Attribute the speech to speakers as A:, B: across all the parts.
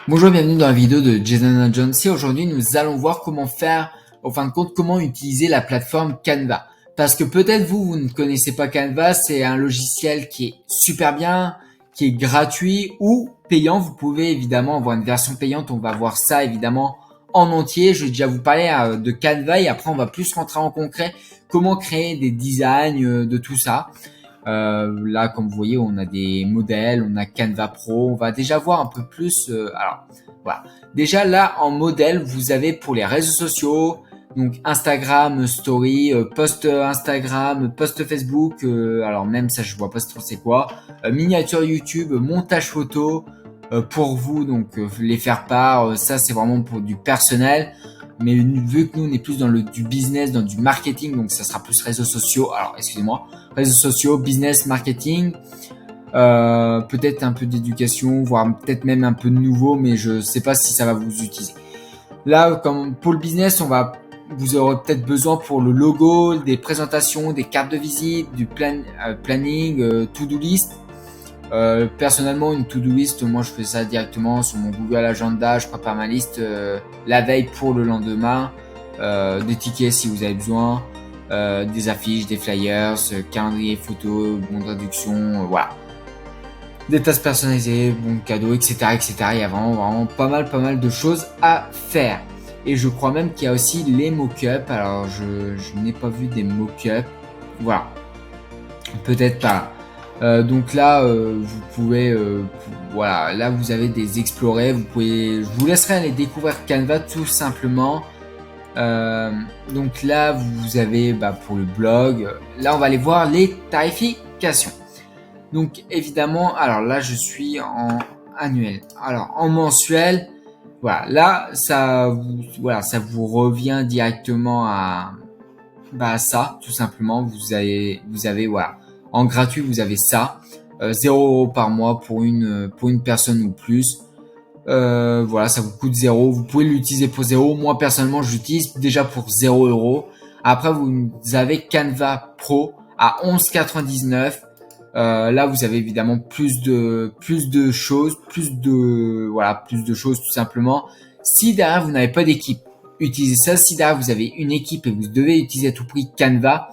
A: Bonjour, bienvenue dans la vidéo de Jason Jones. Et aujourd'hui, nous allons voir comment faire, en fin de compte, comment utiliser la plateforme Canva. Parce que peut-être vous ne connaissez pas Canva, c'est un logiciel qui est super bien, qui est gratuit ou payant. Vous pouvez évidemment avoir une version payante. On va voir ça évidemment en entier. Je vais déjà vous parler de Canva et après on va plus rentrer en concret. Comment créer des designs de tout ça. Là, comme vous voyez, on a des modèles, on a Canva Pro. On va déjà voir un peu plus. Alors, voilà. Déjà là, en modèle, vous avez pour les réseaux sociaux, donc Instagram, Story, post Instagram, post Facebook. Alors même ça, je vois pas trop c'est quoi. Miniature YouTube, montage photo pour vous, donc les faire part. Ça, c'est vraiment pour du personnel. Mais vu que nous on est plus dans du business, dans du marketing, donc ça sera plus réseaux sociaux. Alors excusez-moi, réseaux sociaux, business, marketing, peut-être un peu d'éducation, voire peut-être même un peu de nouveau, mais je sais pas si ça va vous utiliser. Là, comme pour le business, vous aurez peut-être besoin pour le logo, des présentations, des cartes de visite, du planning, to-do list. Personnellement, une to-do list, moi je fais ça directement sur mon Google Agenda, je prépare ma liste la veille pour le lendemain, des tickets si vous avez besoin, des affiches, des flyers, calendrier photo, bon d'introduction, voilà. Des tasses personnalisées, bons cadeaux, etc., etc. Il y a vraiment pas mal de choses à faire. Et je crois même qu'il y a aussi les mock-ups. Alors je n'ai pas vu des mock-ups. Voilà. Peut-être pas. Donc là, vous pouvez, voilà, là vous avez des explorés. Je vous laisserai aller découvrir Canva tout simplement. Donc là, vous avez pour le blog. Là, on va aller voir les tarifications. Donc évidemment, alors là, je suis en annuel. Alors en mensuel, voilà, là, ça vous revient directement à ça, tout simplement. Vous avez voilà. En gratuit, vous avez ça, 0 € par mois pour une personne ou plus. Voilà, ça vous coûte 0. Vous pouvez l'utiliser pour 0. Moi, personnellement, j'utilise déjà pour 0 €. Après, vous avez Canva Pro à 11,99 €. Là, vous avez évidemment plus de choses, plus de choses tout simplement. Si derrière vous n'avez pas d'équipe, utilisez ça. Si derrière vous avez une équipe et vous devez utiliser à tout prix Canva,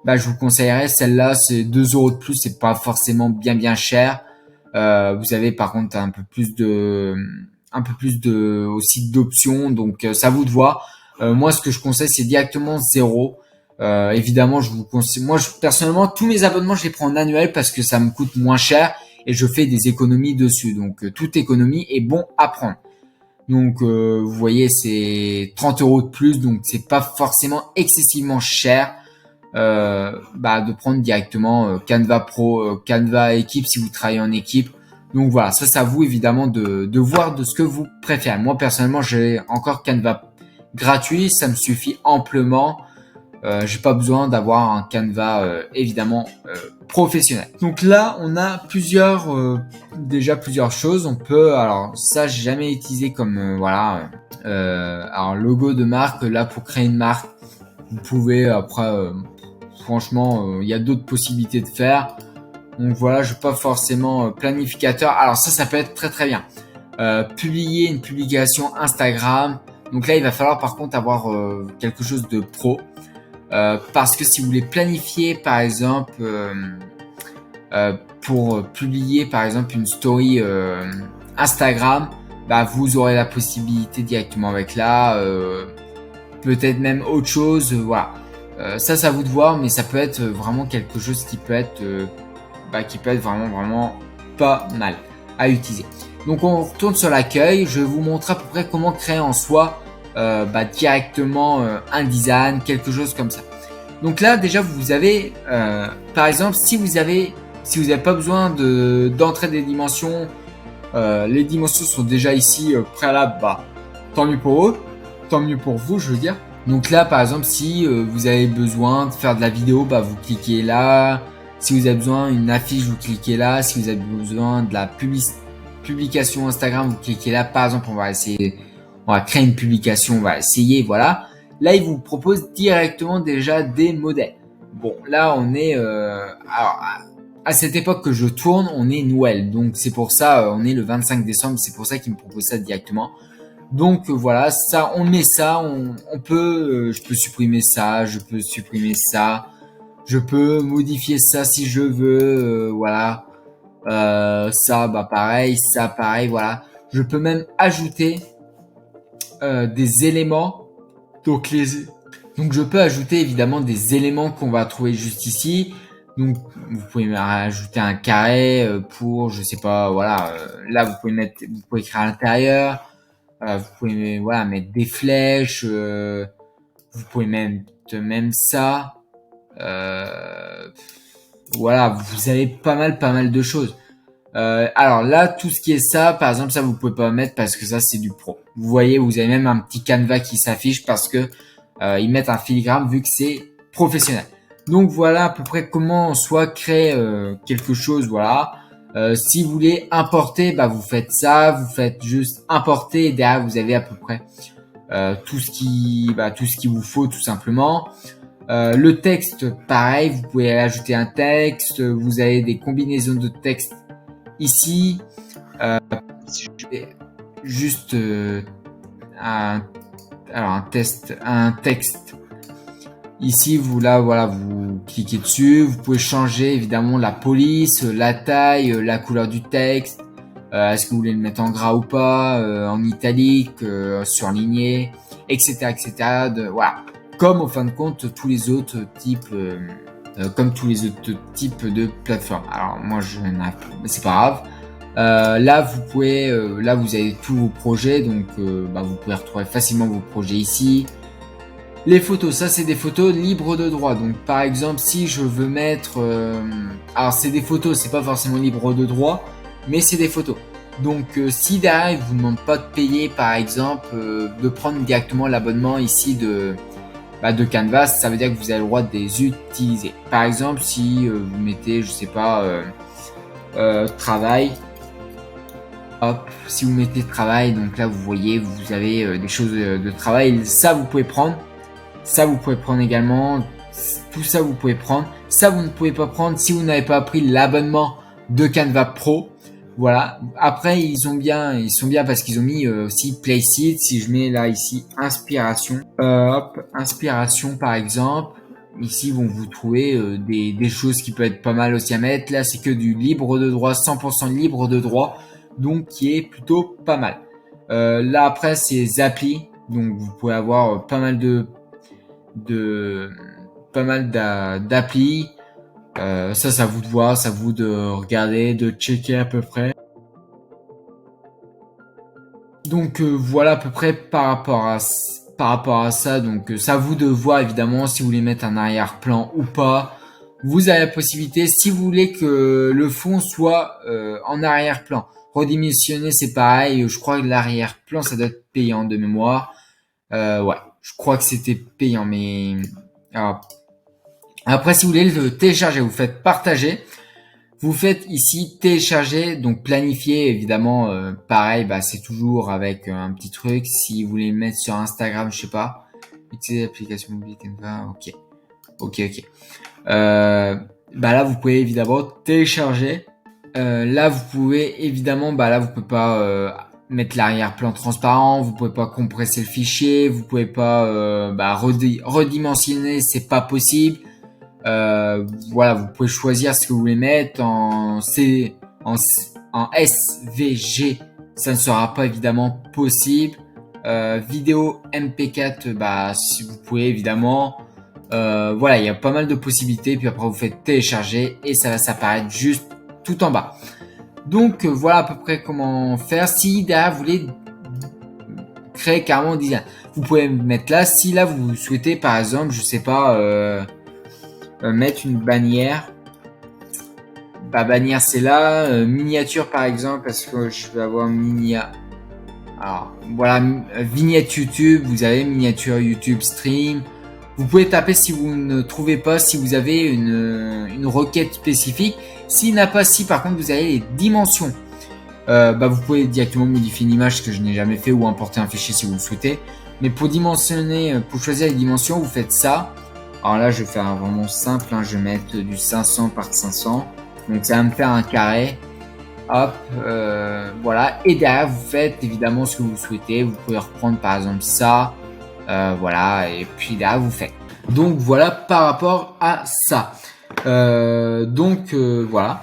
A: je vous conseillerais celle-là. C'est 2 € de plus, c'est pas forcément bien cher. Vous avez par contre un peu plus de aussi d'options, donc ça vous de voir. Moi, ce que je conseille, c'est directement 0. Évidemment, je vous conseille. Moi, personnellement, tous mes abonnements, je les prends en annuel parce que ça me coûte moins cher et je fais des économies dessus. Donc, toute économie est bon à prendre. Donc, vous voyez, c'est 30 € de plus, donc c'est pas forcément excessivement cher. De prendre directement Canva Pro, Canva équipe si vous travaillez en équipe. Donc voilà, ça c'est à vous évidemment de voir de ce que vous préférez. Moi personnellement, j'ai encore Canva gratuit, ça me suffit amplement. J'ai pas besoin d'avoir un Canva évidemment professionnel. Donc là, on a déjà plusieurs choses. On peut, alors ça j'ai jamais utilisé comme alors logo de marque. Là pour créer une marque, vous pouvez après franchement, il y a d'autres possibilités de faire. Donc voilà, je veux pas forcément planificateur. Alors ça peut être très bien. Publier une publication Instagram. Donc là, il va falloir par contre avoir quelque chose de pro. Parce que si vous voulez planifier par exemple pour publier par exemple une story Instagram, vous aurez la possibilité directement avec là. Peut-être même autre chose. Voilà. Ça à vous de voir, mais ça peut être vraiment quelque chose qui peut être vraiment pas mal à utiliser. Donc on retourne sur l'accueil. Je vais vous montrer à peu près comment créer en soi directement un design, quelque chose comme ça. Donc là déjà vous avez par exemple si vous avez pas besoin d'entrer des dimensions, les dimensions sont déjà ici préalables, tant mieux pour eux, tant mieux pour vous, je veux dire. Donc là, par exemple, si vous avez besoin de faire de la vidéo, vous cliquez là. Si vous avez besoin d'une affiche, vous cliquez là. Si vous avez besoin de la publication Instagram, vous cliquez là. Par exemple, on va créer une publication, on va essayer, voilà. Là, il vous propose directement déjà des modèles. Bon, là, on est... alors, à cette époque que je tourne, on est Noël. Donc c'est pour ça, on est le 25 décembre, c'est pour ça qu'il me propose ça directement. Donc voilà, ça, on met ça, on peut, je peux supprimer ça, je peux supprimer ça, je peux modifier ça si je veux, voilà. Ça, bah pareil, ça, pareil, voilà. Je peux même ajouter des éléments. Donc je peux ajouter évidemment des éléments qu'on va trouver juste ici. Donc vous pouvez rajouter un carré pour, je sais pas, voilà. Là vous pouvez écrire à l'intérieur. Vous pouvez voilà mettre des flèches. Vous pouvez même ça. Voilà, vous avez pas mal de choses. Alors là, tout ce qui est ça, par exemple, ça vous pouvez pas mettre parce que ça c'est du pro. Vous voyez, vous avez même un petit canevas qui s'affiche parce que ils mettent un filigrane vu que c'est professionnel. Donc voilà à peu près comment soit créer quelque chose. Voilà. Si vous voulez importer, bah vous faites ça, vous faites juste importer et derrière vous avez à peu près tout ce qui vous faut tout simplement. Le texte, pareil, vous pouvez ajouter un texte. Vous avez des combinaisons de texte ici. Juste un texte. Ici, vous cliquez dessus. Vous pouvez changer évidemment la police, la taille, la couleur du texte. Est-ce que vous voulez le mettre en gras ou pas, en italique, surligné, etc., etc. Voilà. Comme au fin de compte tous les autres types, de plateformes. Alors moi c'est pas grave. Là vous avez tous vos projets, donc vous pouvez retrouver facilement vos projets ici. Les photos, ça c'est des photos libres de droit. Donc par exemple si je veux mettre, alors c'est des photos, c'est pas forcément libre de droit, mais c'est des photos. Donc si derrière ils vous demandent pas de payer par exemple, de prendre directement l'abonnement ici de Canvas, ça veut dire que vous avez le droit de les utiliser. Par exemple, si vous mettez, je sais pas, travail, hop, si vous mettez travail, donc là vous voyez, vous avez des choses de travail, ça vous pouvez prendre, ça vous pouvez prendre également, tout ça vous pouvez prendre, ça vous ne pouvez pas prendre si vous n'avez pas pris l'abonnement de Canva Pro. Voilà. Après, ils sont bien parce qu'ils ont mis aussi Placeit. Si je mets là ici inspiration, inspiration par exemple. Ici, vont vous trouver des choses qui peuvent être pas mal aussi à mettre. Là, c'est que du libre de droit, 100% libre de droit, donc qui est plutôt pas mal. Là après, c'est applis. Donc vous pouvez avoir pas mal d'applis. Ça vous de voir, ça vous de regarder, de checker à peu près. Donc voilà à peu près par rapport à ça. Donc ça vous de voir évidemment si vous voulez mettre un arrière-plan ou pas. Vous avez la possibilité, si vous voulez que le fond soit en arrière-plan. Redimensionner c'est pareil. Je crois que l'arrière-plan ça doit être payant de mémoire. Ouais, je crois que c'était payant, mais alors, après, si vous voulez le télécharger, vous faites partager. Vous faites ici télécharger, donc planifier, évidemment, pareil, c'est toujours avec un petit truc. Si vous voulez le mettre sur Instagram, je sais pas, utiliser l'application mobile Canva, ok. Là, vous pouvez évidemment télécharger. Là, vous pouvez évidemment, là, vous pouvez pas mettre l'arrière-plan transparent, vous pouvez pas compresser le fichier, vous pouvez pas redimensionner, c'est pas possible. Voilà, vous pouvez choisir ce que vous voulez mettre en SVG, ça ne sera pas évidemment possible. Vidéo MP4, si vous pouvez évidemment. Voilà, il y a pas mal de possibilités. Puis après, vous faites télécharger et ça va s'apparaître juste tout en bas. Donc voilà à peu près comment faire. Si derrière vous voulez créer carrément un design, vous pouvez mettre là. Si là vous souhaitez par exemple, je sais pas, mettre une bannière. Bannière c'est là, miniature par exemple parce que je vais avoir alors voilà, vignette YouTube, vous avez miniature YouTube stream. Vous pouvez taper si vous ne trouvez pas, si vous avez une requête spécifique. S'il n'a pas, si par contre vous avez les dimensions, vous pouvez directement modifier une image, ce que je n'ai jamais fait, ou importer un fichier si vous le souhaitez. Mais pour dimensionner, pour choisir les dimensions, vous faites ça. Alors là, je vais faire vraiment simple, je vais mettre du 500 par 500. Donc ça va me faire un carré. Hop, voilà. Et derrière, vous faites évidemment ce que vous souhaitez. Vous pouvez reprendre par exemple ça. Voilà. Et puis là, vous faites. Donc voilà par rapport à ça. Voilà.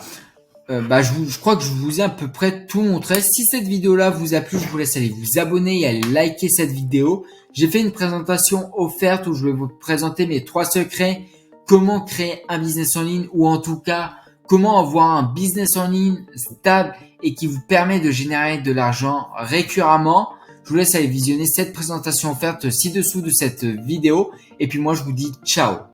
A: Je crois que je vous ai à peu près tout montré. Si cette vidéo-là vous a plu, je vous laisse aller vous abonner et aller liker cette vidéo. J'ai fait une présentation offerte où je vais vous présenter mes 3 secrets. Comment créer un business en ligne, ou en tout cas, comment avoir un business en ligne stable et qui vous permet de générer de l'argent récurrentement. Je vous laisse aller visionner cette présentation offerte ci-dessous de cette vidéo. Et puis moi, je vous dis ciao.